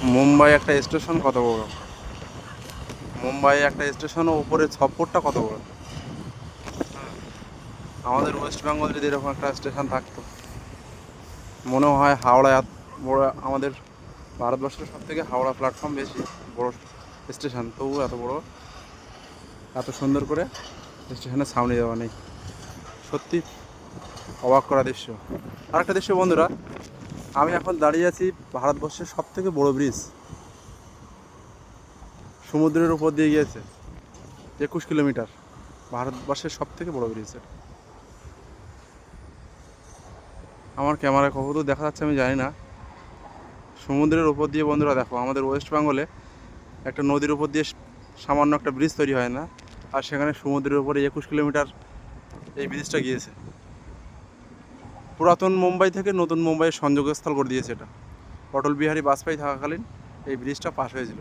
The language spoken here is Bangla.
মুম্বাই একটা স্টেশন কত বড়, মুম্বাই একটা স্টেশন উপরে ছপ্পরটা কত বড়। আমাদের ওয়েস্ট বেঙ্গল যদি এরকম একটা স্টেশন থাকতো, মনে হয় হাওড়া এত বড়, আমাদের ভারতবর্ষের সব থেকে হাওড়া প্ল্যাটফর্ম বেশি বড় স্টেশন, তবু এত বড় এত সুন্দর করে স্টেশনের ছাউনি দেওয়া নেই। সত্যি অবাক করা দৃশ্য। আরেকটা দৃশ্য বন্ধুরা, আমি এখন দাঁড়িয়ে আছি ভারতবর্ষের সব থেকে বড় ব্রিজ, সমুদ্রের উপর দিয়ে গিয়েছে 21 কিলোমিটার, ভারতবর্ষের সব থেকে বড় ব্রিজ। আমার ক্যামেরায় কতদূর দেখা যাচ্ছে আমি জানি না। সমুদ্রের উপর দিয়ে বন্ধুরা দেখো, আমাদের ওয়েস্ট বেঙ্গলে একটা নদীর উপর দিয়ে সামান্য একটা ব্রিজ তৈরি হয় না, আর সেখানে সমুদ্রের উপরে 21 কিলোমিটার এই ব্রিজটা গিয়েছে। পুরাতন মুম্বাই থেকে নতুন মুম্বাইয়ের সংযোগস্থল করে দিয়েছে এটা। অটল বিহারী বাজপেয়ী থাকাকালীন এই ব্রিজটা পাশ হয়েছিল।